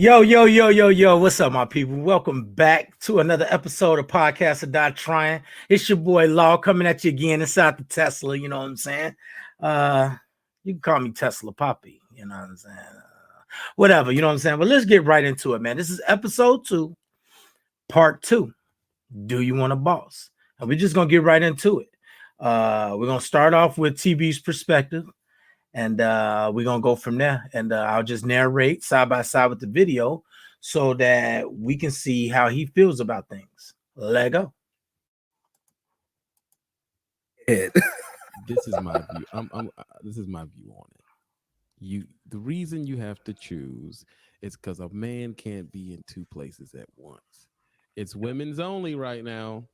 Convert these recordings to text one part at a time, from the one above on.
Yo, what's up, my people? Welcome back to another episode of Podcast of Dot Trying. It's your boy Law coming at you again inside the Tesla, you know what I'm saying? You can call me Tesla Poppy, you know what I'm saying? Whatever, you know what I'm saying? But let's get right into it, man. This is episode 2, part 2. Do you want a boss? And we're just gonna get right into it. We're gonna start off with TB's perspective. And we're gonna go from there. And I'll just narrate side by side with the video so that we can see how he feels about things. Let go. This is my view. This is my view on it. The reason you have to choose is because a man can't be in two places at once. It's women's only right now.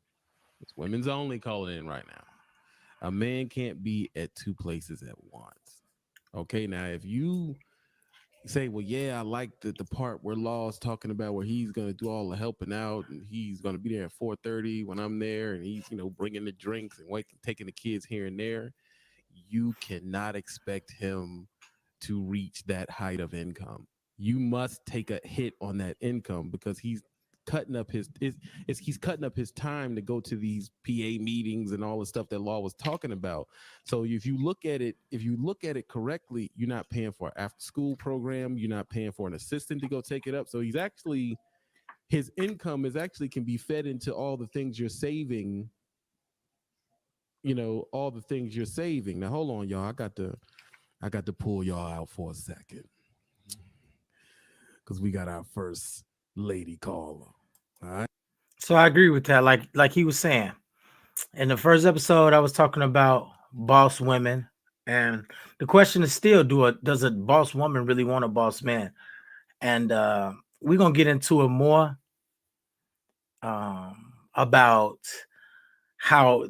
It's women's only calling in right now. A man can't be at two places at once. Okay, now if you say, well, yeah, I like the part where Law's talking about where he's going to do all the helping out and he's going to be there at 4:30 when I'm there and he's, bringing the drinks and taking the kids here and there. You cannot expect him to reach that height of income. You must take a hit on that income because he's cutting up he's cutting up his time to go to these PA meetings and all the stuff that Law was talking about. So if you look at it correctly, you're not paying for an after school program, you're not paying for an assistant to go take it up. So his income can be fed into all the things you're saving. All the things you're saving. Now hold on, y'all. I got to pull y'all out for a second because we got our first lady caller. All right. So I agree with that. Like he was saying in the first episode, I was talking about boss women, and the question is still: does a boss woman really want a boss man? And we're gonna get into it more about how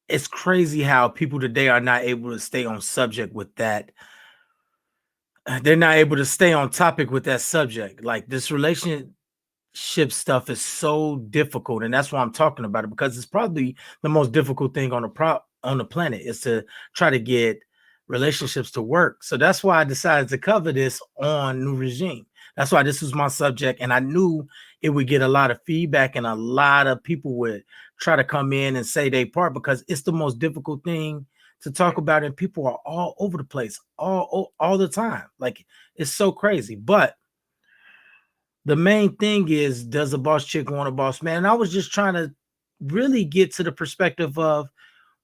it's crazy how people today are not able to stay on subject with that. They're not able to stay on topic with that subject. Like this relationship stuff is so difficult, and that's why I'm talking about it, because it's probably the most difficult thing on the planet is to try to get relationships to work. So that's why I decided to cover this on New Regime. That's why this was my subject, and I knew it would get a lot of feedback and a lot of people would try to come in and say their part, because it's the most difficult thing to talk about, and people are all over the place all the time. Like, it's so crazy. But the main thing is, does a boss chick want a boss man? And I was just trying to really get to the perspective of,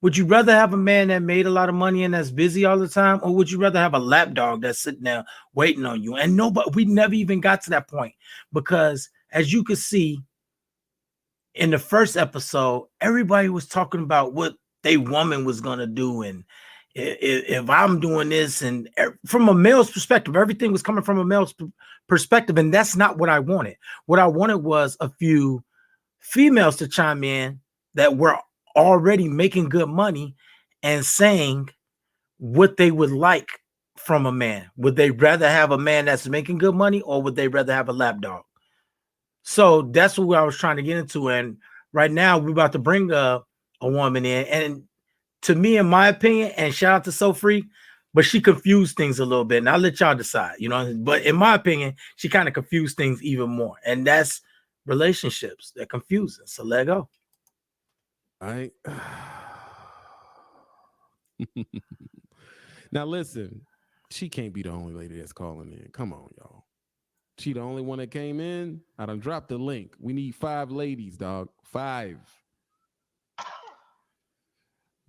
would you rather have a man that made a lot of money and that's busy all the time, or would you rather have a lapdog that's sitting there waiting on you? And we never even got to that point, because as you could see in the first episode, everybody was talking about what they woman was going to do. And if I'm doing this, and from a male's perspective, everything was coming from a male's perspective. And that's not what I wanted. What I wanted was a few females to chime in that were already making good money and saying what they would like from a man. Would they rather have a man that's making good money, or would they rather have a lapdog? So that's what I was trying to get into. And right now we're about to bring a woman in, and to me, in my opinion, and shout out to So Free, but she confused things a little bit, and I'll let y'all decide, but in my opinion, she kind of confused things even more, and that's relationships that confuse us. So let go. All right. Now listen, she can't be the only lady that's calling in. Come on, y'all. She the only one that came in. I done dropped the link. We need 5 ladies, dog. 5.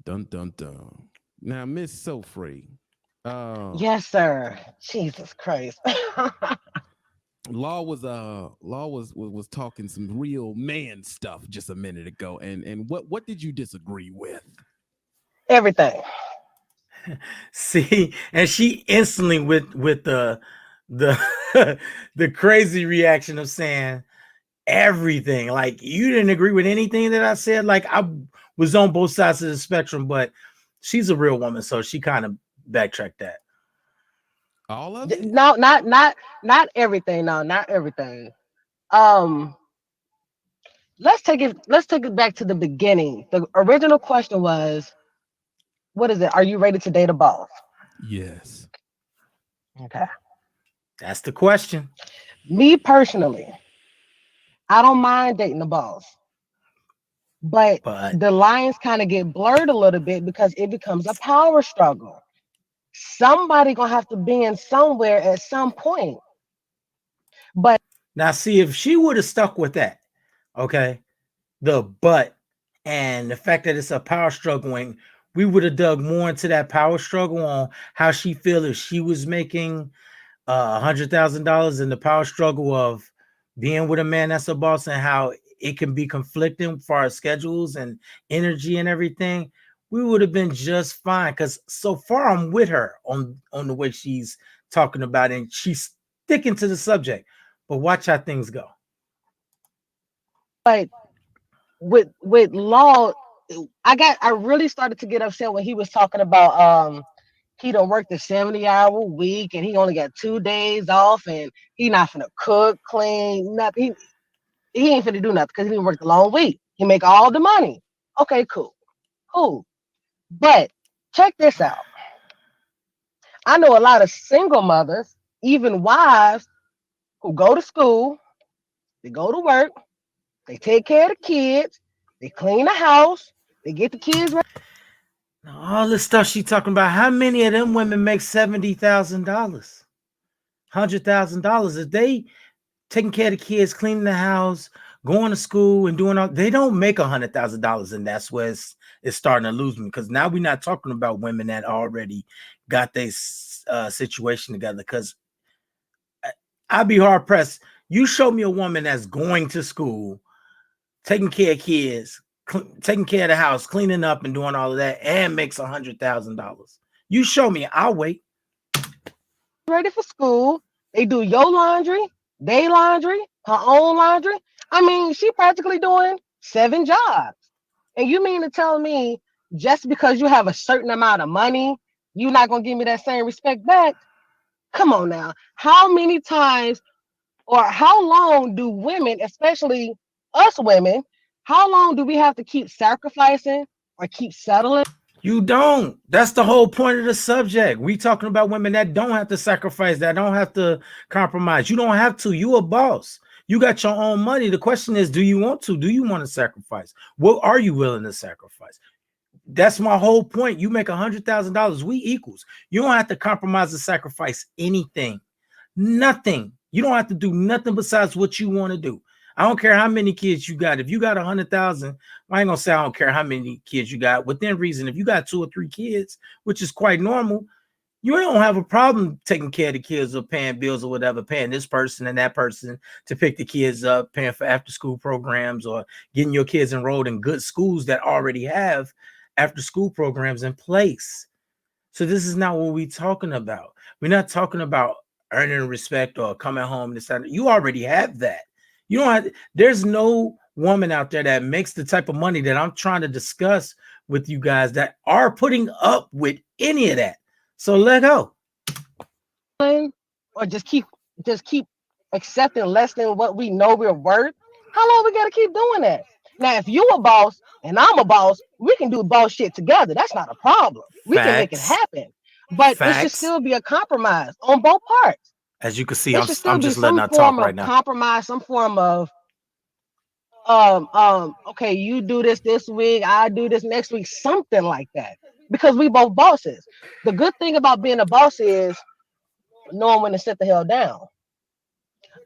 Dun dun dun. Now, Miss So Free. Yes, sir. Jesus Christ. Law was talking some real man stuff just a minute ago. And what did you disagree with? Everything. See, and she instantly with the the crazy reaction of saying everything. Like, you didn't agree with anything that I said. Like, I was on both sides of the spectrum, but she's a real woman, so she kind of backtracked that. All of it? No, not everything. No, not everything. Um, let's take it back to the beginning. The original question was, what is it? Are you ready to date a boss? Yes. Okay. That's the question. Me personally, I don't mind dating a boss, but But the lines kind of get blurred a little bit because it becomes a power struggle. Somebody gonna have to be in somewhere at some point. But now, see, if she would have stuck with that, okay, the but and the fact that it's a power struggling, we would have dug more into that power struggle on how she feel if she was making $100,000 in the power struggle of being with a man that's a boss and how it can be conflicting for our schedules and energy and everything. We would have been just fine because so far I'm with her on the way she's talking about it and she's sticking to the subject. But watch how things go. but with law, I really started to get upset when he was talking about he don't work the 70-hour week and he only got 2 days off and he not finna cook, clean, nothing. He ain't finna do nothing because he didn't work the long week. He make all the money. Okay, cool, cool. But check this out. I know a lot of single mothers, even wives, who go to school, they go to work, they take care of the kids, they clean the house, they get the kids ready. Now, all this stuff she talking about, how many of them women make $70,000, $100,000 if they taking care of the kids, cleaning the house, going to school, and doing all? They don't make $100,000, and that's where it's starting to lose me because now we're not talking about women that already got their situation together. Because I'd be hard pressed. You show me a woman that's going to school, taking care of kids, taking care of the house, cleaning up, and doing all of that, and makes $100,000. You show me, I'll wait. Ready for school. They do your laundry, they laundry, her own laundry. I mean, she practically doing 7 jobs. And you mean to tell me just because you have a certain amount of money, you're not gonna give me that same respect back? Come on now. How many times or how long do women, especially us women, how long do we have to keep sacrificing or keep settling? You don't. That's the whole point of the subject. We talking about women that don't have to sacrifice, that don't have to compromise. You don't have to. You a boss. You got your own money. The question is, do you want to? Do you want to sacrifice? What are you willing to sacrifice? That's my whole point. You make $100,000. We equals. You don't have to compromise or sacrifice anything. Nothing. You don't have to do nothing besides what you want to do. I don't care how many kids you got. If you got 100,000, I ain't gonna say I don't care how many kids you got. Within reason, if you got 2 or 3 kids, which is quite normal, you don't have a problem taking care of the kids or paying bills or whatever, paying this person and that person to pick the kids up, paying for after school programs or getting your kids enrolled in good schools that already have after school programs in place. So this is not what we're talking about. We're not talking about earning respect or coming home. This time. You already have that. You don't have. There's no woman out there that makes the type of money that I'm trying to discuss with you guys that are putting up with any of that. So let go. Or just keep accepting less than what we know we're worth? How long we gotta keep doing that? Now, if you a boss and I'm a boss, we can do boss shit together. That's not a problem. We can make it Facts. happen. But it should Facts. still be a compromise on both parts. As you can see, It I'm should still I'm be just letting some her talk form right of now. compromise, some form of okay, you do this week, I do this next week, something like that. Because we both bosses. The good thing about being a boss is knowing when to sit the hell down.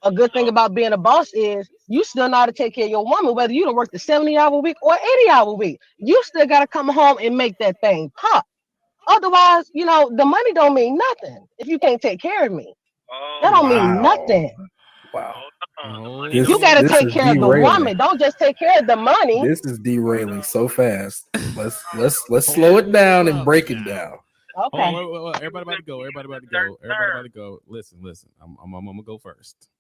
A good thing about being a boss is you still know how to take care of your woman, whether you don't work the 70-hour week or 80-hour week. You still got to come home and make that thing pop. Otherwise, the money don't mean nothing if you can't take care of me. That don't mean Wow. nothing. Wow. Hold You This got to on. this take is care of the derailing. woman. Don't just take care of the money. This is derailing so fast. Let's slow it Hold down and up break it now. down. Hold on. Okay. Wait. Everybody about to go. Everybody about to go. Everybody about to go. Listen. I'm gonna go first.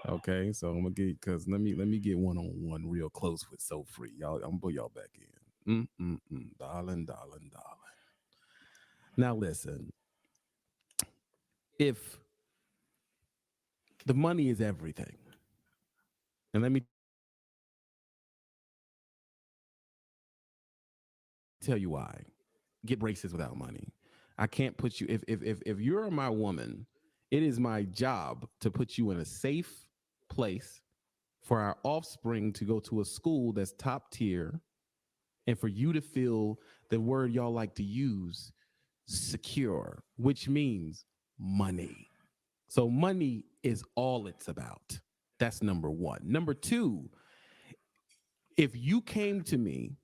Okay, so I'm gonna get because let me get one on one real close with So Free. Y'all, I'm gonna pull y'all back in. Darling. Now listen, if the money is everything, and let me tell you why. Get braces without money. I can't put you if you're my woman, It is my job to put you in a safe place for our offspring to go to a school that's top tier and for you to feel the word y'all like to use, secure, which means money. So money is all it's about. That's number one. Number two, if you came to me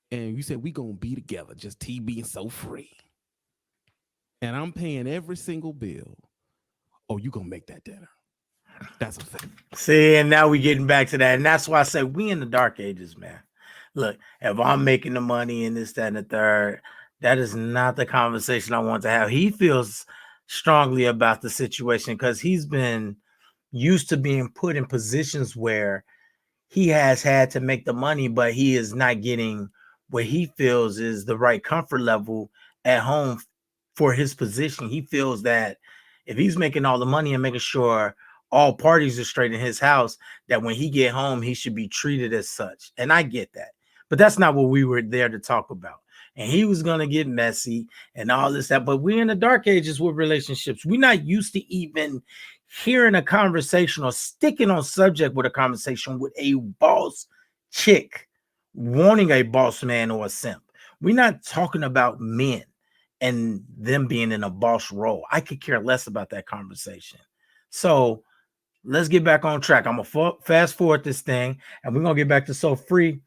and you said we gonna be together, just T being so free, and I'm paying every single bill, oh, you gonna make that dinner. That's a fact. See, and now we getting back to that. And that's why I say we in the dark ages, man. Look, if I'm making the money and this, that, and the third, that is not the conversation I want to have. He feels strongly about the situation because he's been used to being put in positions where he has had to make the money, but he is not getting what he feels is the right comfort level at home for his position. He feels that if he's making all the money and making sure all parties are straight in his house, that when he get home, he should be treated as such. And I get that, but that's not what we were there to talk about. And he was going to get messy and all this, that, but we're in the dark ages with relationships. We're not used to even hearing a conversation or sticking on subject with a conversation with a boss chick wanting a boss man or a simp. We're not talking about men and them being in a boss role. I could care less about that conversation. So let's get back on track. I'm gonna fast forward this thing, and we're gonna get back to So Free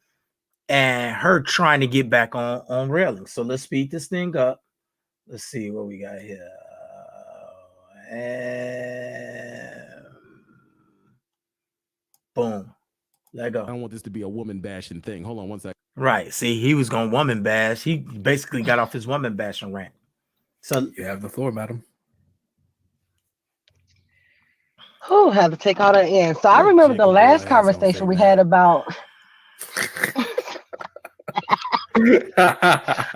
and her trying to get back on railing. So let's speed this thing up. Let's see what we got here. And boom. Let go. I don't want this to be a woman bashing thing. Hold on one second. Right. See, he was going woman bash. He basically got off his woman bashing rant. So You have the floor, madam. Who had to take all that in? So I What remember the Jacob last Boy ass gonna say conversation we now? had about.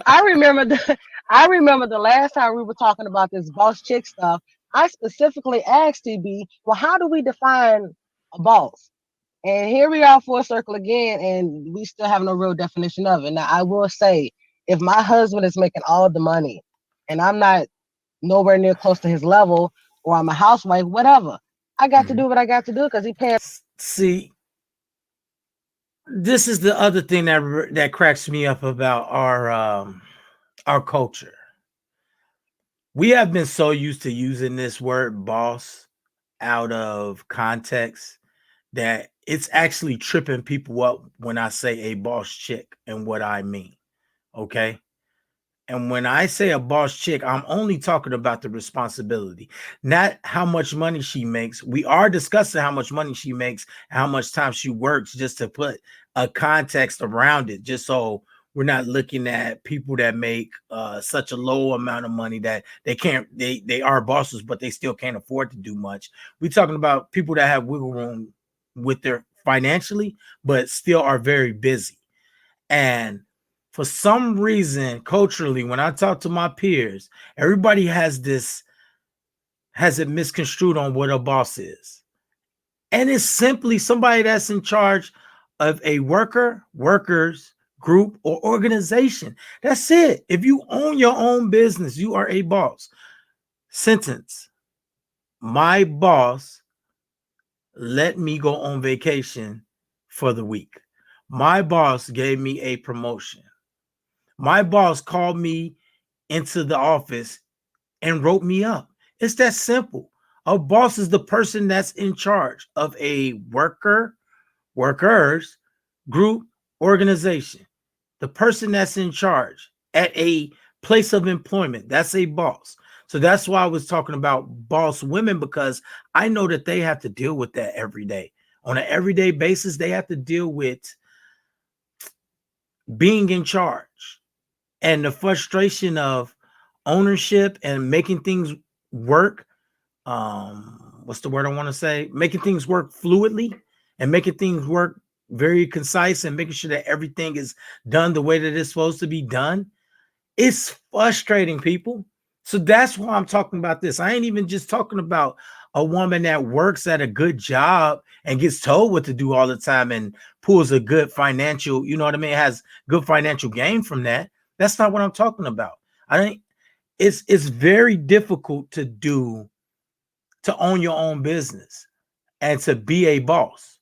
I remember the last time we were talking about this boss chick stuff. I specifically asked TB, well, how do we define a boss? And here we are for a circle again, and we still have no real definition of it. Now, I will say, if my husband is making all the money and I'm not nowhere near close to his level, or I'm a housewife, whatever, I got to do what I got to do because he paying. see, this is the other thing that cracks me up about our culture. We have been so used to using this word boss out of context that it's actually tripping people up when I say a boss chick and what I mean. Okay. And when I say a boss chick, I'm only talking about the responsibility, not how much money she makes. We are discussing how much money she makes, how much time she works, just to put a context around it, just so we're not looking at people that make such a low amount of money that they are bosses, but they still can't afford to do much. We're talking about people that have wiggle room with their financially, but still are very busy. And for some reason, culturally, when I talk to my peers, everybody has it misconstrued on what a boss is. And it's simply somebody that's in charge of a workers, group, or organization. That's it. If you own your own business, you are a boss. Sentence. My boss let me go on vacation for the week. My boss gave me a promotion. My boss called me into the office and wrote me up. It's that simple. A boss is the person that's in charge of a workers, group, organization. The person that's in charge at a place of employment, that's a boss. So that's why I was talking about boss women, because I know that they have to deal with that every day. On an everyday basis, they have to deal with being in charge and the frustration of ownership and making things work. What's the word I want to say? Making things work fluidly and making things work very concise and making sure that everything is done the way that it's supposed to be done. It's frustrating, people. So that's why I'm talking about this. I ain't even just talking about a woman that works at a good job and gets told what to do all the time and pulls a good financial, you know what I mean, has good financial gain from that. That's not what I'm talking about. I think it's very difficult to to own your own business and to be a boss.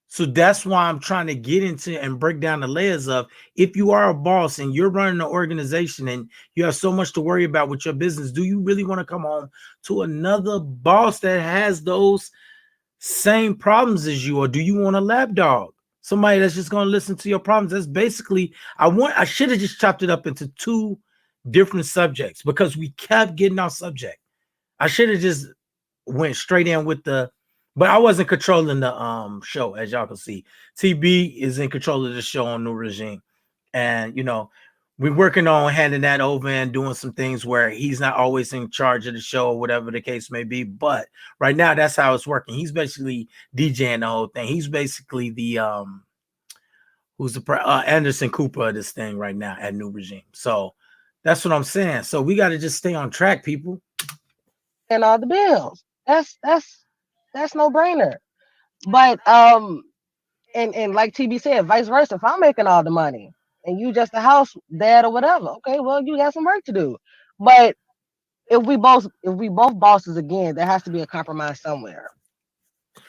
So that's why I'm trying to get into and break down the layers of, if you are a boss and you're running an organization and you have so much to worry about with your business, do you really want to come home to another boss that has those same problems as you? Or do you want a lapdog? Somebody that's just going to listen to your problems? That's basically, I should have just chopped it up into two different subjects because we kept getting off subject. I should have just went straight in with but I wasn't controlling the show, as y'all can see. TB is in control of the show on New Regime. And we're working on handing that over and doing some things where he's not always in charge of the show or whatever the case may be. But right now, that's how it's working. He's basically DJing the whole thing. He's basically the who's the Anderson Cooper of this thing right now at New Regime. So that's what I'm saying. So we got to just stay on track, people. And all the bills. That's no brainer. But and like TB said, vice versa. If I'm making all the money and you just a house dad or whatever, okay, well you got some work to do. But if we both bosses again, there has to be a compromise somewhere.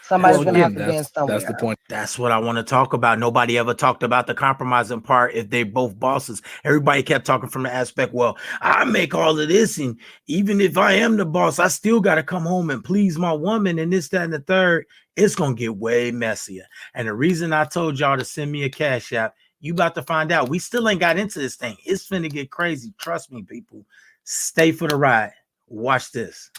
Somebody's Well, gonna have again, to bend somewhere. that's the point. That's what I want to talk about. Nobody ever talked about the compromising part if they both bosses. Everybody kept talking from the aspect, well, I make all of this, and even if I am the boss, I still got to come home and please my woman and this, that, and the third. It's going to get way messier. And the reason I told y'all to send me a cash app, you about to find out. We still ain't got into this thing. It's finna get crazy. Trust me, people. Stay for the ride. Watch this.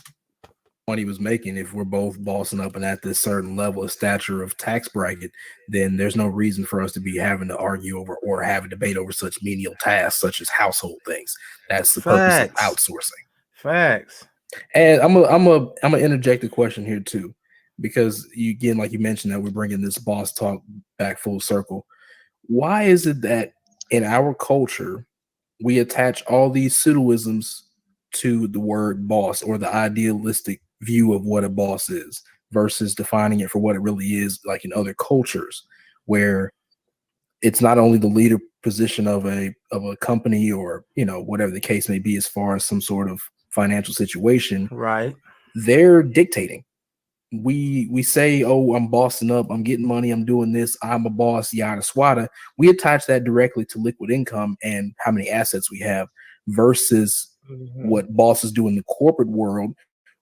Point he was making, if we're both bossing up and at this certain level of stature of tax bracket, then there's no reason for us to be having to argue over or have a debate over such menial tasks such as household things. That's the purpose of outsourcing. Facts. And I'm gonna interject a question here too, because again, like you mentioned, that we're bringing this boss talk back full circle. Why is it that in our culture we attach all these pseudoisms to the word boss, or the idealistic view of what a boss is, versus defining it for what it really is, like in other cultures where it's not only the leader position of a company, or whatever the case may be, as far as some sort of financial situation, right? They're dictating. We say, oh, I'm bossing up, I'm getting money, I'm doing this, I'm a boss, yada swada. We attach that directly to liquid income and how many assets we have, versus what bosses do in the corporate world,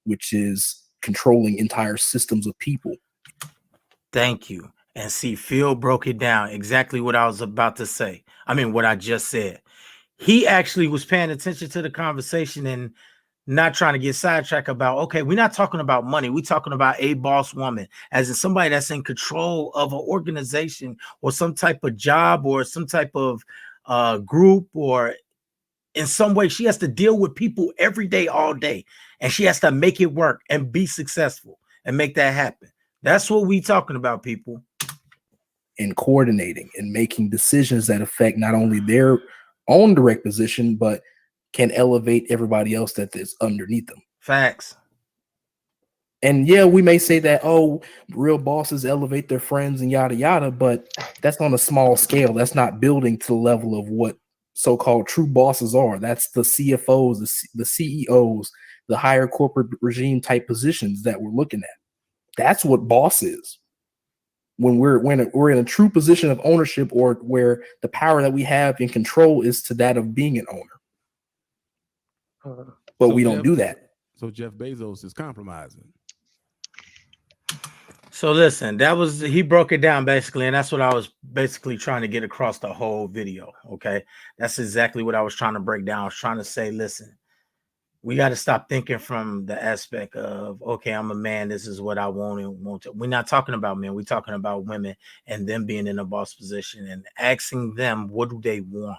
which is controlling entire systems of people. Thank you. And see, Phil broke it down exactly what I was about to say. I mean, what I just said. He actually was paying attention to the conversation and not trying to get sidetracked about, okay, we're not talking about money. We're talking about a boss woman, as in somebody that's in control of an organization or some type of job or some type of group, or in some way she has to deal with people every day, all day, and she has to make it work and be successful and make that happen. That's what we talking about, people. And coordinating and making decisions that affect not only their own direct position, but can elevate everybody else that is underneath them. Facts. And yeah, we may say that, oh, real bosses elevate their friends and yada yada, but that's on a small scale. That's not building to the level of what so-called true bosses are. That's the CFOs, the CEOs, the higher corporate regime type positions that we're looking at. That's what boss is. When we're in a true position of ownership, or where the power that we have in control is to that of being an owner. But we don't do that. So Jeff Bezos is compromising. So listen, he broke it down basically, and that's what I was basically trying to get across the whole video. Okay, that's exactly what I was trying to break down. I was trying to say, listen, we got to stop thinking from the aspect of, okay, I'm a man, this is what I want and won't. We're not talking about men. We're talking about women and them being in a boss position and asking them, what do they want?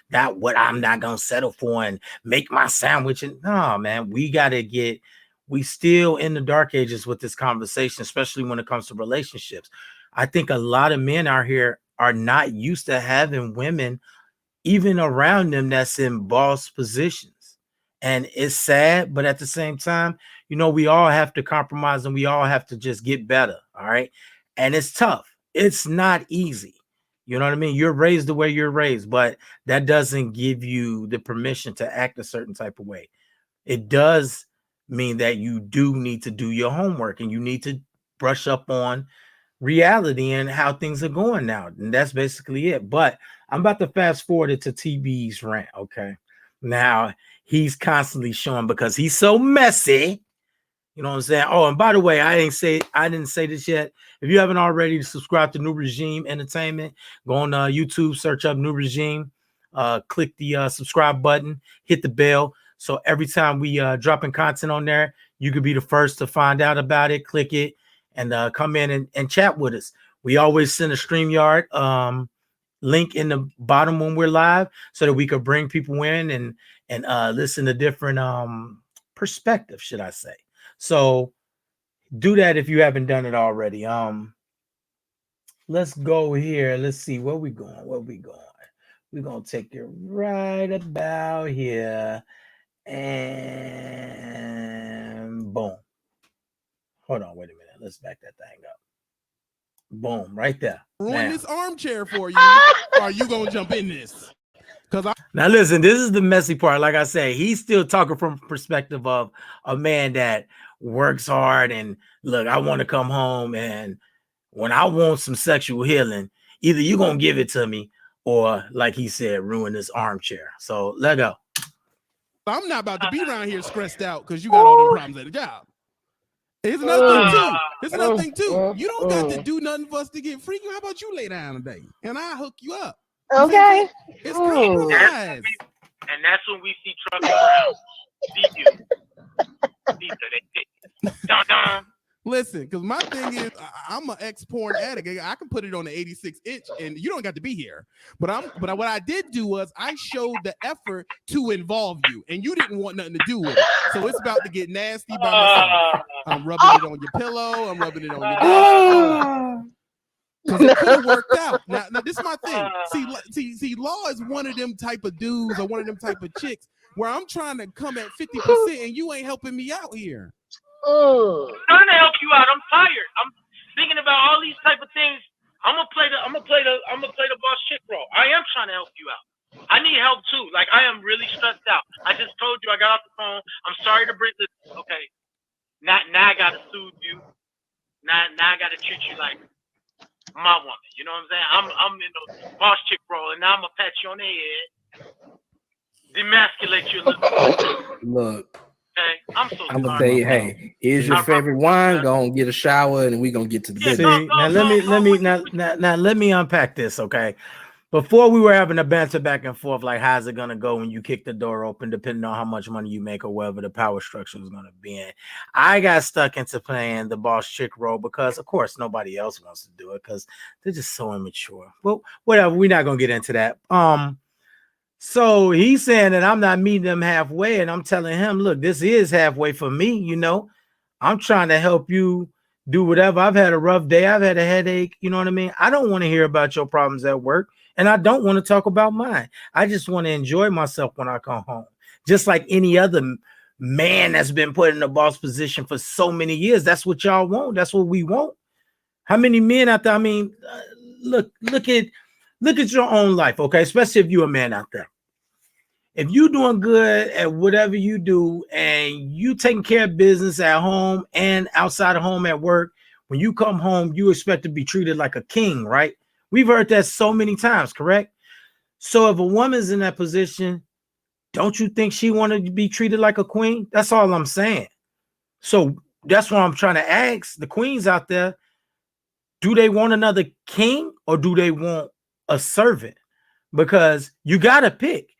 Not what I'm not going to settle for and make my sandwich. And no, man, we still in the dark ages with this conversation, especially when it comes to relationships. I think a lot of men out here are not used to having women even around them that's in boss positions. And it's sad, but at the same time, we all have to compromise and we all have to just get better. All right. And it's tough. It's not easy. You know what I mean? You're raised the way you're raised, but that doesn't give you the permission to act a certain type of way. It does mean that you do need to do your homework and you need to brush up on reality and how things are going now. And that's basically it. But I'm about to fast forward it to TB's rant. Okay. Now he's constantly showing because he's so messy. You know what I'm saying? Oh, and by the way, I didn't say this yet. If you haven't already, subscribe to New Regime Entertainment. Go on YouTube, search up New Regime. Click the subscribe button, hit the bell. So every time we dropping content on there, you could be the first to find out about it. Click it and come in and chat with us. We always send a StreamYard link in the bottom when we're live so that we could bring people in and listen to different perspectives, should I say. So do that if you haven't done it already. Let's go here. Let's see where we going. We're gonna take it right about here. And boom. Hold on, wait a minute. Let's back that thing up. Boom, right there. Ruin this armchair for you. Are you gonna jump in this? Now listen, this is the messy part. Like I say, he's still talking from perspective of a man that works hard and look, I want to come home and when I want some sexual healing, either you're gonna give it to me or like he said, ruin this armchair. So let go. I'm not about to be around here stressed out because you got all them problems at the job. It's another thing too. You don't got to do nothing for us to get freaky. How about you lay down today and I'll hook you up? Okay. It's compromise. And that's when we see Truck around. See you. Dun, dun. Listen, because my thing is, I'm an ex-porn addict. I can put it on the 86-inch, and you don't got to be here. But what I did do was I showed the effort to involve you, and you didn't want nothing to do with it. So it's about to get nasty by myself. I'm rubbing it on your pillow. I'm rubbing it on your desk. Because it could have worked out. Now, this is my thing. See, Law is one of them type of dudes or one of them type of chicks where I'm trying to come at 50% and you ain't helping me out here. I'm trying to help you out. I'm tired. I'm thinking about all these type of things. I'm gonna play the boss chick role. I am trying to help you out. I need help too. Like I am really stressed out. I just told you I got off the phone. I'm sorry to bring this. Okay. Now I gotta soothe you. Now I gotta treat you like my woman. You know what I'm saying? I'm in the boss chick role, and now I'm gonna pat you on the head, demasculate you a little. Look. Okay, I'm gonna tell you, hey, here's your favorite wine. Go and get a shower, and we gonna get to the business. Now let me unpack this, okay? Before we were having a banter back and forth, like how's it gonna go when you kick the door open, depending on how much money you make or whatever the power structure is gonna be in. I got stuck into playing the boss chick role because, of course, nobody else wants to do it because they're just so immature. Well, whatever, we're not gonna get into that. So he's saying that I'm not meeting them halfway, and I'm telling him, look, this is halfway for me. You know, I'm trying to help you do whatever. I've had a rough day. I've had a headache. You know what I mean? I don't want to hear about your problems at work, and I don't want to talk about mine. I just want to enjoy myself when I come home, just like any other man that's been put in the boss position for so many years. That's what y'all want. That's what we want. How many men out there? I mean, look at your own life, okay? Especially if you're a man out there. If you're doing good at whatever you do and you taking care of business at home and outside of home at work, when you come home, you expect to be treated like a king, right? We've heard that so many times, correct? So if a woman's in that position, don't you think she wanted to be treated like a queen? That's all I'm saying. So that's what I'm trying to ask the queens out there. Do they want another king or do they want a servant? Because you got to pick.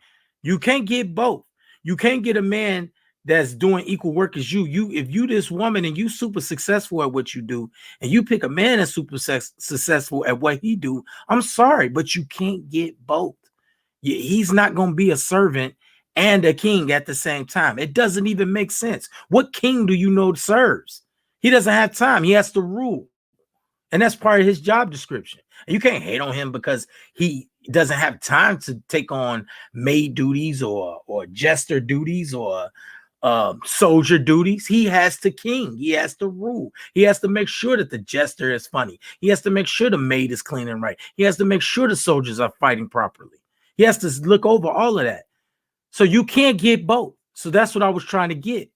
You can't get both. You can't get a man that's doing equal work as you. If you this woman and you super successful at what you do, and you pick a man that's super successful at what he do, I'm sorry, but you can't get both. He's not going to be a servant and a king at the same time. It doesn't even make sense. What king do you know serves? He doesn't have time. He has to rule. And that's part of his job description. And you can't hate on him because he doesn't have time to take on maid duties or jester duties or soldier duties. He has to king. He has to rule. He has to make sure that the jester is funny. He has to make sure the maid is clean and right. He has to make sure the soldiers are fighting properly. He has to look over all of that. So you can't get both. So that's what I was trying to get.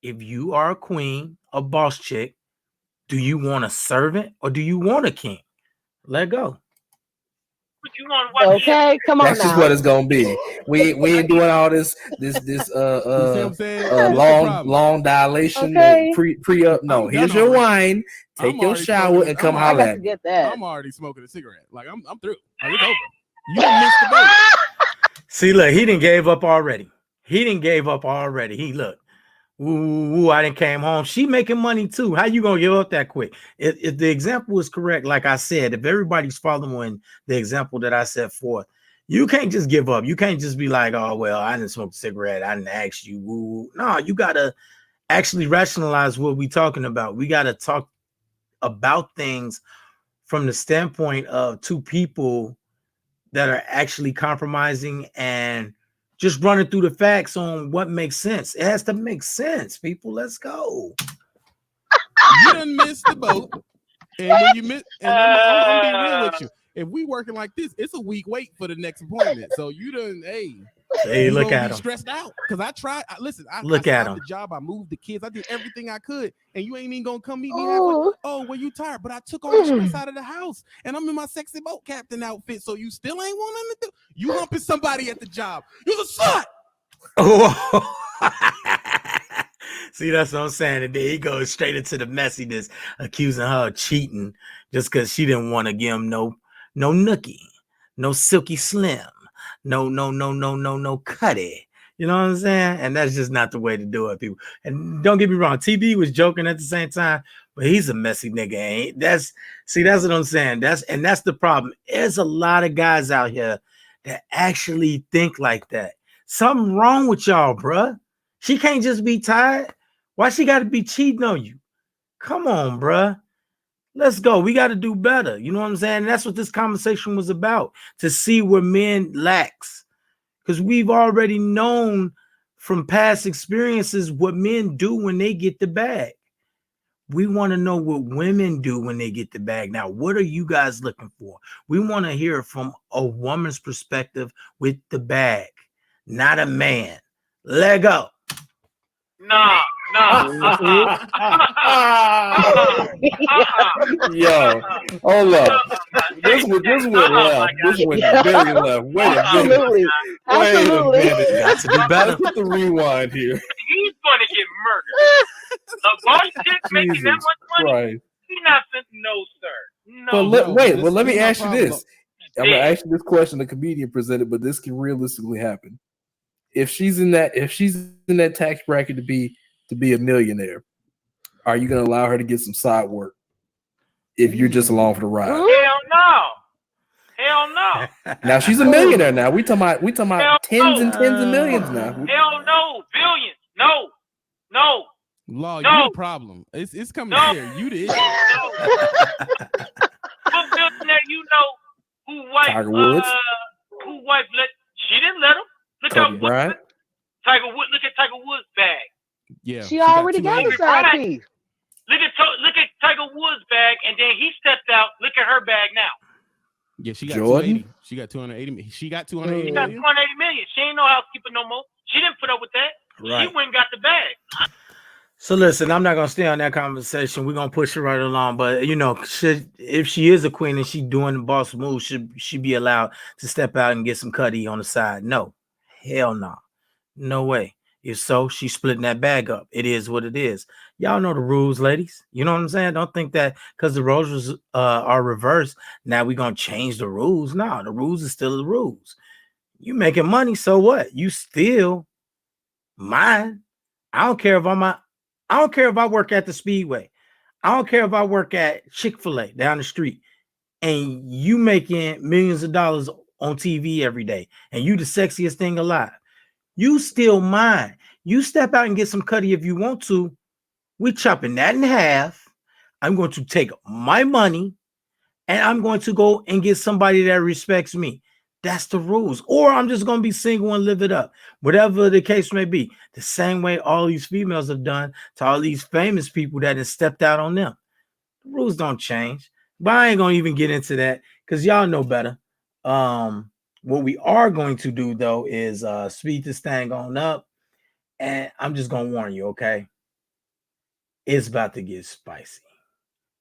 if you are a queen, a boss chick, do you want a servant or do you want a king? Let go. But you want what? Okay, come on That's just now. what it's gonna be. We ain't doing all this You see what I'm saying? This the long problem. dilation Okay. pre up. No, I'm here's done your already. wine. Take I'm your already shower smoking and it. come I holler got at to me. get that. I'm already smoking a cigarette. Like I'm through. Like it's over. You done missed the boat. See, look, he didn't gave up already. He didn't gave up already. He look. Ooh, I didn't came home. She making money too. How you gonna give up that quick? If the example is correct, like I said, if everybody's following the example that I set forth, you can't just give up. You can't just be like, oh well, I didn't smoke a cigarette. I didn't ask you. Woo. No, you gotta actually rationalize what we talking about. We gotta talk about things from the standpoint of two people that are actually compromising and just running through the facts on what makes sense. It has to make sense, people. Let's go. You done missed the boat. And when you miss, and I'm being real with you. If we working like this, it's a week wait for the next appointment. So you done, Hey, you look gonna at be him. stressed out. Cause I tried. Listen, I Look at stopped him. the job. I moved the kids. I did everything I could, and you ain't even gonna come meet me halfway. Ooh. Oh, well, you tired? But I took all the stress out of the house, and I'm in my sexy boat captain outfit. So you still ain't want nothing to do. You humping somebody at the job. You're a slut. Oh. See, that's what I'm saying. And then he goes straight into the messiness, accusing her of cheating just because she didn't want to give him no nookie, no silky slim, no cutty. You know what I'm saying? And that's just not the way to do it, people. And don't get me wrong, TB was joking at the same time, but he's a messy nigga. Ain't that's what I'm saying. That's the problem. There's a lot of guys out here that actually think like that. Something wrong with y'all, bruh. She can't just be tired. Why she got to be cheating on you? Come on, bruh. Let's go. We got to do better. You know what I'm saying? And that's what this conversation was about, to see where men lacks. Because we've already known from past experiences what men do when they get the bag. We want to know what women do when they get the bag. Now, what are you guys looking for? We want to hear from a woman's perspective with the bag, not a man. Let go. No. Yo, hold up. This went left. This went very left. Wait a minute. Absolutely. Wait a Absolutely. minute. Got to do better. Let's hit the rewind here. He's gonna get murdered. A boss chick making that Jesus much money? Christ. He's not finna. No, sir. No. But No, wait, this- well, let this me my ask you problem, this. I'm gonna ask you this question the comedian presented, but this can realistically happen. If she's in that tax bracket to be a millionaire, are you gonna allow her to get some side work if you're just along for the ride? Hell no. Hell no. Now she's a millionaire. Now we talking about Hell tens no. and tens of millions now. Hell no. Billions. No. No. Law, No. you the problem. It's coming No. here. You the issue. No. What billionaire you know who wife Tiger Woods, let she didn't let him. Look Kobe how Bryant. look at Tiger Woods' bag. Yeah. She already got two the A's. side piece. Look at Tiger Woods' bag, and then he stepped out. Look at her bag now. Yeah, she got Jordan? 280. She got 280. She got She 280 got million. 280 million. She ain't no housekeeper no more. She didn't put up with that. Right. She went and got the bag. So listen, I'm not gonna stay on that conversation. We're gonna push it right along. But if she is a queen and she doing the boss move, should she be allowed to step out and get some cutty on the side? No, hell no, no way. If so, she's splitting that bag up. It is what it is. Y'all know the rules, ladies. You know what I'm saying? Don't think that because the roles are reversed, now we're gonna change the rules. No, the rules are still the rules. You making money, so what? You still mine. I don't care if I don't care if I work at the Speedway. I don't care if I work at Chick-fil-A down the street and you making millions of dollars on TV every day and you the sexiest thing alive. You still mine. You step out and get some cutty if you want to. We're chopping that in half. I'm going to take my money and I'm going to go and get somebody that respects me. That's the rules. Or I'm just going to be single and live it up. Whatever the case may be. The same way all these females have done to all these famous people that have stepped out on them. The rules don't change. But I ain't going to even get into that because y'all know better. What we are going to do, though, is speed this thing on up. And I'm just going to warn you, okay? it's about to get spicy.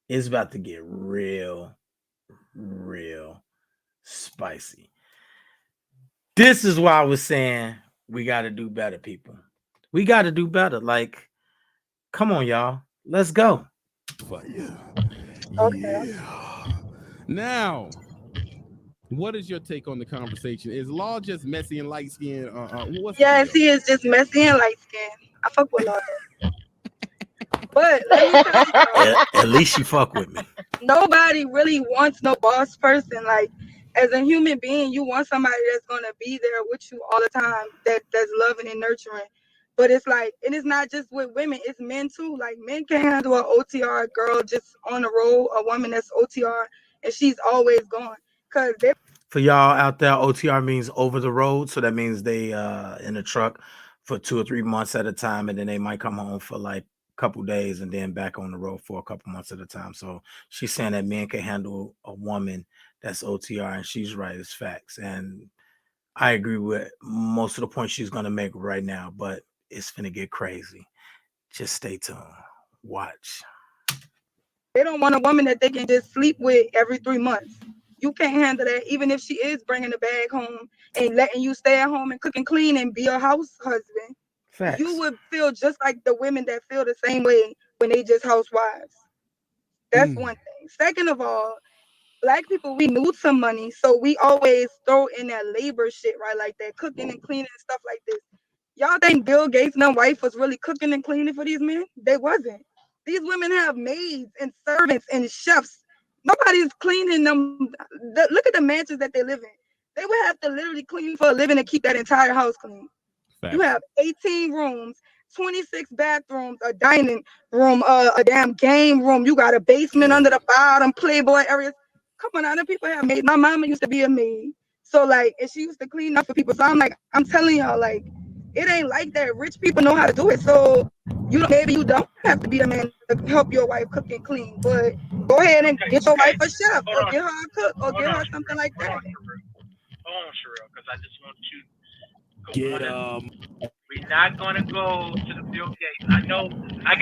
It's about to get real spicy. This is why I was saying we got to do better, people. We got to do better. Like, come on, y'all. Let's go. Fire. Okay. Yeah. Now, what is your take on the conversation? Is Law just messy and light skinned? What's the Yes, deal? he is just messy and light skinned. I fuck with Lord. But let me tell you though, At least you fuck with me. nobody really wants no boss person. Like as a human being, you want somebody that's gonna be there with you all the time, that's loving and nurturing. But it's like, and it's not just with women, it's men too. Like men can handle an OTR girl just on the road, a woman that's OTR and she's always gone. Cause they For y'all out there, OTR means over the road. So that means they in a truck for 2 or 3 months at a time, and then they might come home for like a couple days and then back on the road for a couple months at a time. So she's saying that men can handle a woman that's OTR, and she's right, it's facts. And I agree with most of the points she's gonna make right now, but it's gonna get crazy. Just stay tuned. Watch. they don't want a woman that they can just sleep with every 3 months. You can't handle that, even if she is bringing the bag home and letting you stay at home and cook and clean and be a house husband. You Facts. would feel just like the women that feel the same way when they just housewives. That's Mm. one thing. Second of all, Black people, we need some money, so we always throw in that labor shit, right? Like that cooking and cleaning and stuff like this. Y'all think Bill Gates and his wife was really cooking and cleaning for these men? They wasn't. These women have maids and servants and chefs. Nobody's cleaning them. Look at the mansions that they live in. They would have to literally clean for a living to keep that entire house clean. You Facts. have 18 rooms, 26 bathrooms, a dining room, a damn game room. You got a basement under the bottom, Playboy areas. Come on, other people have maids. My mama used to be a maid. So like, and she used to clean up for people. So I'm like, I'm telling y'all, like, it ain't like that. Rich people know how to do it. So maybe you don't have to be the man to help your wife cook and clean, but go ahead and Okay, get your okay. wife a chef Hold or on, get her a cook or hold get on, her something like hold that. on, Sherelle, because I just want you. I Get want to. We're not gonna go to the Bill Gates. I know I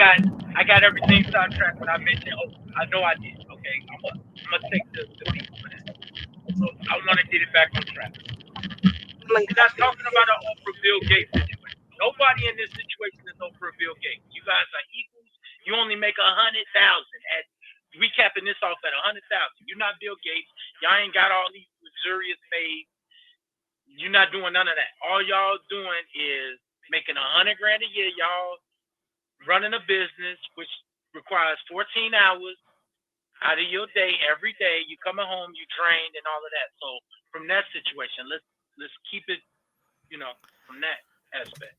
got everything sidetracked when I mentioned. Oh, I know I did. Okay, I'm gonna take the beat for that. So I want to get it back on track. Like, We're not talking about an Oprah Bill Gates situation. Nobody in this situation is Oprah Bill Gates. You guys are equals. You only make 100,000. At we capping this off at 100,000. You're not Bill Gates. Y'all ain't got all these luxurious maids. You're not doing none of that. All y'all doing is making 100 grand a year. Y'all running a business which requires 14 hours out of your day every day. You coming home, you drained and all of that. So from that situation, let's keep it, from that aspect.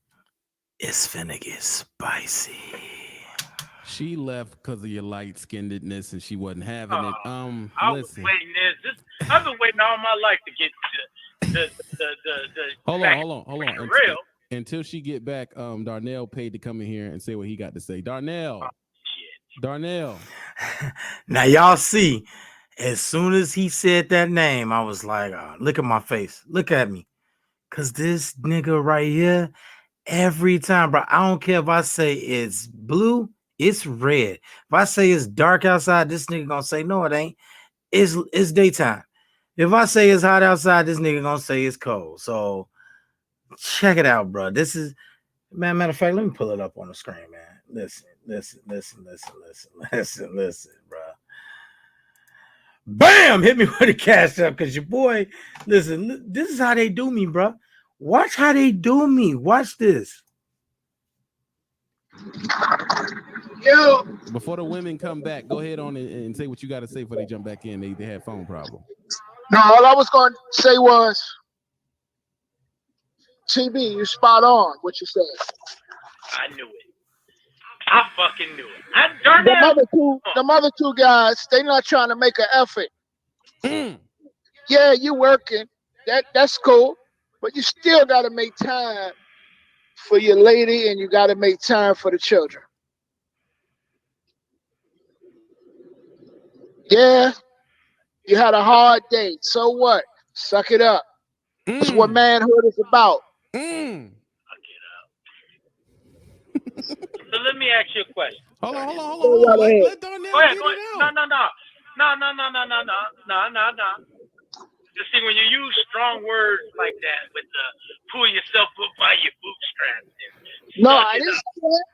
It's finna get spicy. She left because of your light skinnedness and she wasn't having it. I was Listen. waiting this. I've been waiting all my life to get to the Hold on. real. Until she get back, Darnell paid to come in here and say what he got to say. Darnell. Now y'all see, as soon as he said that name, I was like, oh, look at my face. Look at me. Cause this nigga right here, every time, bro, I don't care if I say it's blue, it's red. If I say it's dark outside, this nigga gonna say, no, it ain't. It's daytime. If I say it's hot outside, this nigga gonna say it's cold. So check it out, bro. This is, man, matter of fact, let me pull it up on the screen, man. Listen, bro. Bam! Hit me with a cash up, because your boy, listen, this is how they do me, bro. Watch how they do me. Watch this. Yo, Before the women come back, go ahead on and say what you got to say before they jump back in. They had phone problem. no, all I was going to say was, TB, you spot on what you said. I knew it. I fucking knew it. Them other two guys, they not trying to make an effort. Mm. Yeah, you working. That's cool. But you still got to make time for your lady and you got to make time for the children. Yeah, you had a hard day. So what? Suck it up. That's what manhood is about. Mm. I'll get up. So let me ask you a question. Hold on. Right ahead. Let Darnell Go ahead. get Go it ahead. out. No. You see, when you use strong words like that with the pull yourself up by your bootstraps and No, suck I it didn't up. say that.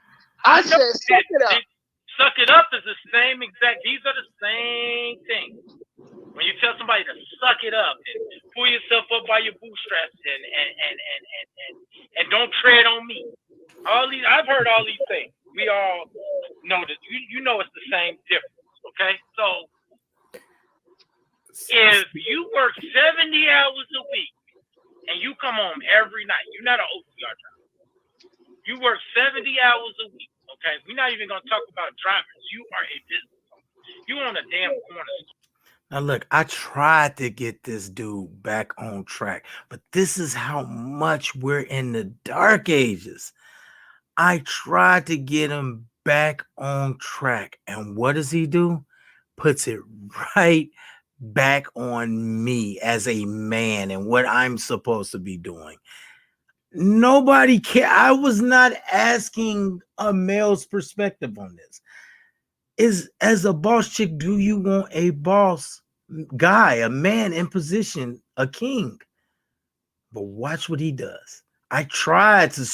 I know said suck it up. Suck it up is the same exact. These are the same things. When you tell somebody to suck it up and pull yourself up by your bootstraps and don't tread on me. All these, I've heard all these things. We all know that. You know it's the same difference. Okay, so if you work 70 hours a week and you come home every night, you're not an OTR driver. You work 70 hours a week. Okay, we're not even gonna talk about drivers. You are a business owner. You own a damn corner store. Now, look, I tried to get this dude back on track, but this is how much we're in the dark ages. I tried to get him back on track, and what does he do? Puts it right back on me as a man and what I'm supposed to be doing. Nobody care. I was not asking a male's perspective on this. Is as a boss chick, do you want a boss guy, a man in position, a king? But watch what he does. I tried to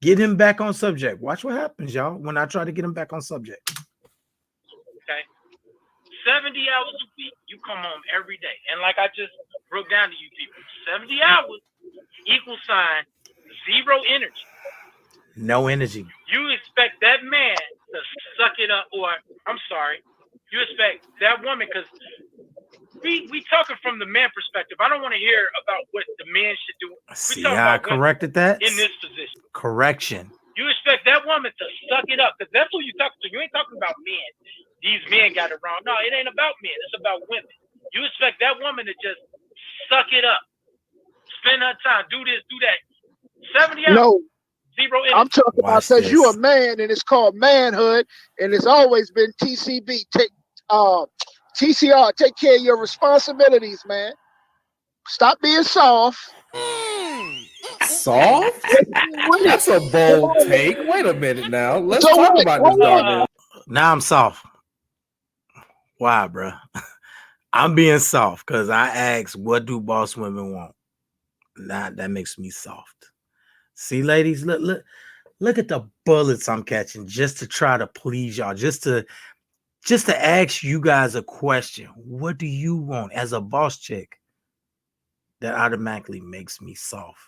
get him back on subject. Watch what happens, y'all, when I try to get him back on subject. Okay, 70 hours a week, you come home every day, and like I just broke down to you people, 70 hours equals sign 0 energy. No energy. You expect that man to suck it up, or I'm sorry, you expect that woman, because we talking from the man perspective. I don't want to hear about what the man should do. See how I corrected that? In this position. Correction. You expect that woman to suck it up, because that's who you talking to. You ain't talking about men. These men got it wrong. No, it ain't about men. It's about women. You expect that woman to just suck it up, spend her time, do this, do that. 70 hours. No, 0 energy. I'm talking about Watch because you a this. man and it's called manhood, and it's always been TCB. TCR. Take care of your responsibilities, man. Stop being soft. Soft? That's a bold take. Wait a minute now. Let's So talk what? about this, Darnell. Now I'm soft. Why, bro? I'm being soft because I asked, what do boss women want? Now that makes me soft. See, ladies, look at the bullets I'm catching just to try to please y'all, just to ask you guys a question. What do you want as a boss chick? That automatically makes me soft.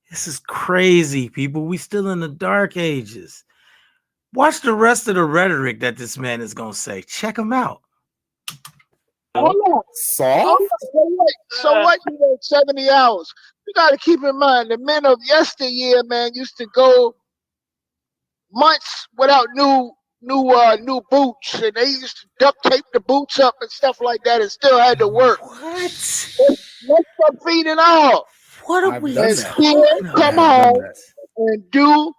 This is crazy, people. We still in the dark ages. Watch the rest of the rhetoric that this man is gonna say. Check him out. Hold on. Soft? So what? You work 70 hours. You got to keep in mind the men of yesteryear, man, used to go months without new boots, and they used to duct tape the boots up and stuff like that, and still had to work. What? Lift up feet and all. What are I've we done And that. still talking I come have about? done home that. and do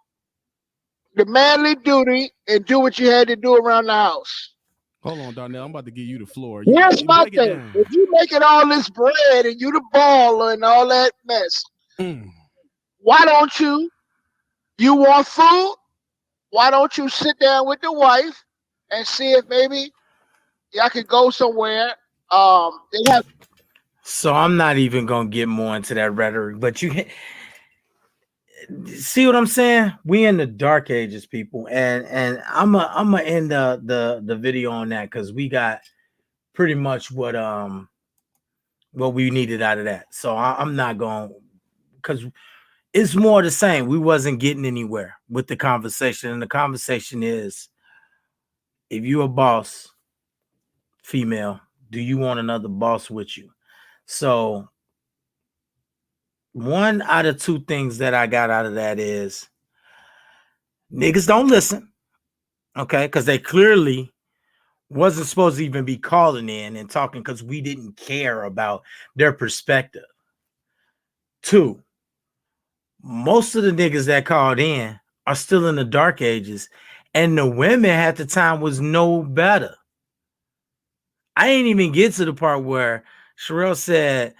the manly duty and do what you had to do around the house. Hold on, Darnell. I'm about to give you the floor. Here's my break it thing. down. If you making all this bread and you the baller and all that mess, why don't you want food? Why don't you sit down with the wife and see if maybe y'all could go somewhere? They have So I'm not even gonna get more into that rhetoric, but you see what I'm saying? We in the dark ages, people, and I'm gonna end the video on that because we got pretty much what we needed out of that. So I'm not going because it's more the same. We wasn't getting anywhere with the conversation, and the conversation is: if you're a boss, female, do you want another boss with you? So one out of two things that I got out of that is niggas don't listen, okay? Because they clearly wasn't supposed to even be calling in and talking because we didn't care about their perspective. Two, most of the niggas that called in are still in the dark ages, and the women at the time was no better. I ain't even get to the part where Sherelle said,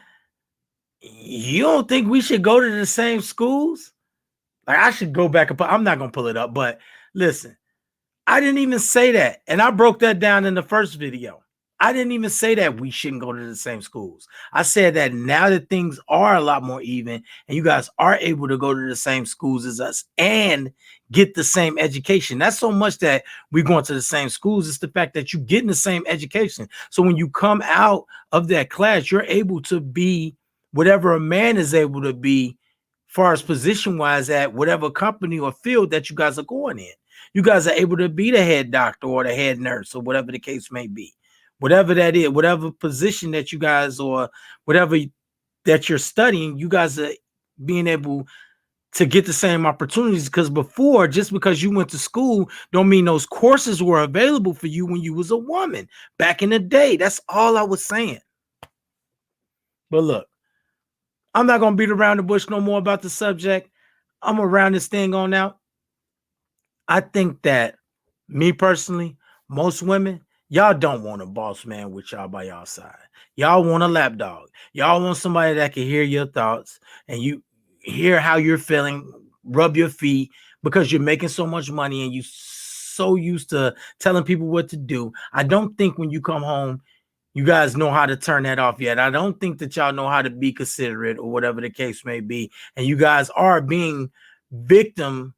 you don't think we should go to the same schools? Like I should go back and I'm not gonna pull it up, but listen, I didn't even say that. And I broke that down in the first video. I didn't even say that we shouldn't go to the same schools. I said that now that things are a lot more even and you guys are able to go to the same schools as us and get the same education. That's so much that we're going to the same schools. It's the fact that you're getting the same education. So when you come out of that class, you're able to be whatever a man is able to be, far as position wise, at whatever company or field that you guys are going in. You guys are able to be the head doctor or the head nurse or whatever the case may be. Whatever that is, whatever position that you guys or whatever that you're studying, you guys are being able to get the same opportunities. Because before, just because you went to school don't mean those courses were available for you when you was a woman back in the day. That's all I was saying. But look, I'm not going to beat around the bush no more about the subject. I'm going to round this thing on out. I think that me personally, most women, y'all don't want a boss man with y'all by y'all side. Y'all want a lapdog. Y'all want somebody that can hear your thoughts and you hear how you're feeling, rub your feet because you're making so much money and you so used to telling people what to do. I don't think when you come home, you guys know how to turn that off yet. I don't think that y'all know how to be considerate or whatever the case may be. And you guys are being victims,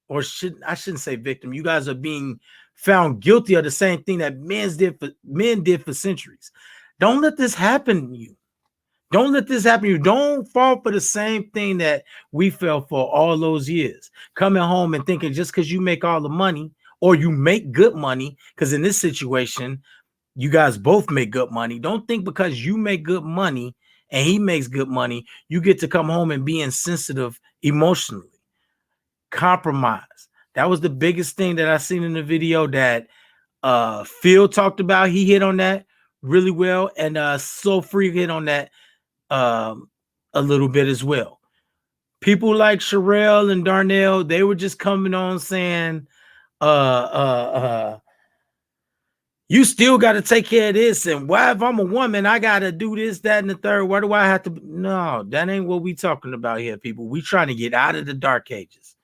or I shouldn't say victim. You guys are being found guilty of the same thing that men did for centuries. Don't let this happen to you. Don't let this happen to you. Don't fall for the same thing that we fell for all those years. Coming home and thinking just because you make all the money or you make good money, because in this situation, you guys both make good money. Don't think because you make good money and he makes good money, you get to come home and be insensitive emotionally. Compromise. That was the biggest thing that I seen in the video that Phil talked about. He hit on that really well, and So Free hit on that a little bit as well. People like Sherelle and Darnell, they were just coming on saying you still got to take care of this, and why if I'm a woman I got to do this, that, and the third? Why do I have to? No, that ain't what we talking about here, people. We trying to get out of the dark ages.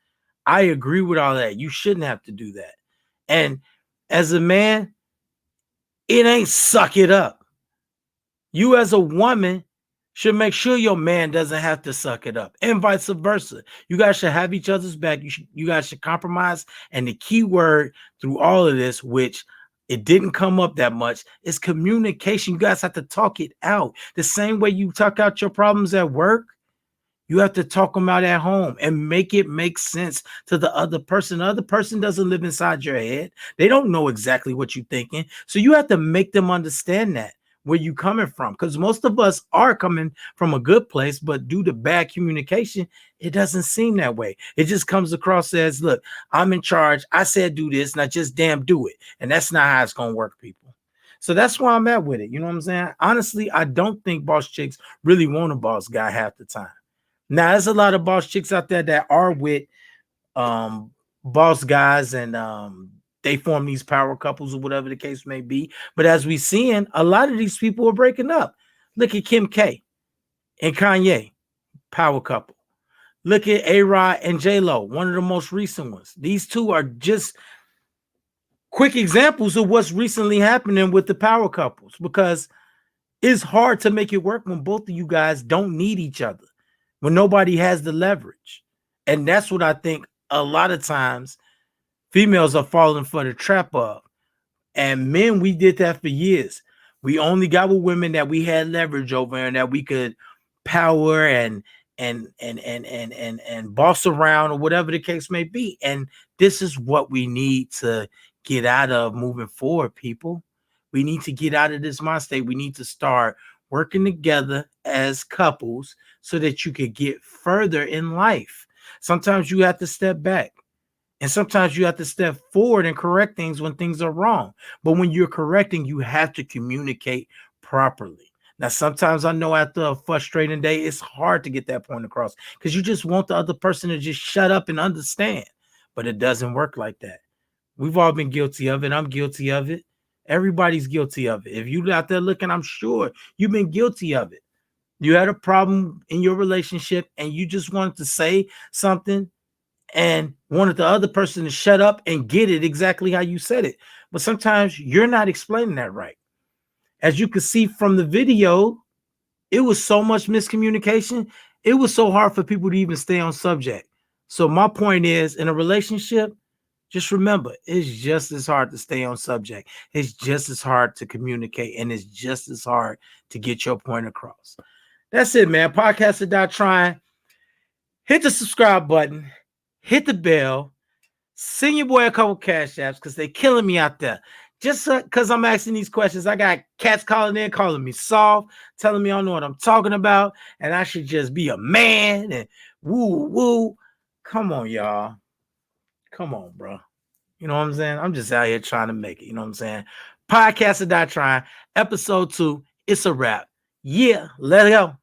I agree with all that. You shouldn't have to do that. And as a man, it ain't suck it up. You as a woman should make sure your man doesn't have to suck it up, and vice versa. You guys should have each other's back. You guys should compromise. And the key word through all of this, which it didn't come up that much, is communication. You guys have to talk it out. The same way you talk out your problems at work, you have to talk them out at home and make it make sense to the other person. The other person doesn't live inside your head. They don't know exactly what you're thinking. So you have to make them understand that, where you coming from. Because most of us are coming from a good place, but due to bad communication, it doesn't seem that way. It just comes across as, look, I'm in charge. I said do this, and I just damn do it. And that's not how it's going to work, people. So that's why I'm at with it. You know what I'm saying? Honestly, I don't think boss chicks really want a boss guy half the time. Now, there's a lot of boss chicks out there that are with boss guys, and they form these power couples or whatever the case may be. But as we seeing, a lot of these people are breaking up. Look at Kim K and Kanye, power couple. Look at A-Rod and J-Lo, one of the most recent ones. These two are just quick examples of what's recently happening with the power couples, because it's hard to make it work when both of you guys don't need each other, when nobody has the leverage. And that's what I think a lot of times females are falling for the trap of. And men, we did that for years. We only got with women that we had leverage over and that we could power and boss around or whatever the case may be. And this is what we need to get out of moving forward, people. We need to get out of this mind state. We need to start working together as couples so that you could get further in life. Sometimes you have to step back, and sometimes you have to step forward and correct things when things are wrong. But when you're correcting, you have to communicate properly. Now, sometimes I know after a frustrating day, it's hard to get that point across because you just want the other person to just shut up and understand. But it doesn't work like that. We've all been guilty of it. I'm guilty of it. Everybody's guilty of it. If you're out there looking, I'm sure you've been guilty of it. You had a problem in your relationship and you just wanted to say something and wanted the other person to shut up and get it exactly how you said it. But sometimes you're not explaining that right. As you can see from the video, it was so much miscommunication. It was so hard for people to even stay on subject. So my point is, in a relationship, just remember, it's just as hard to stay on subject. It's just as hard to communicate, and it's just as hard to get your point across. That's it, man. Podcast or Die Trying. Hit the subscribe button. Hit the bell. Send your boy a couple cash apps because they're killing me out there. Just because I'm asking these questions, I got cats calling in, calling me soft, telling me I don't know what I'm talking about, and I should just be a man and woo woo. Come on, y'all. Come on, bro. You know what I'm saying? I'm just out here trying to make it. You know what I'm saying? Podcast or Die Trying, episode 2. It's a wrap. Yeah, let it go.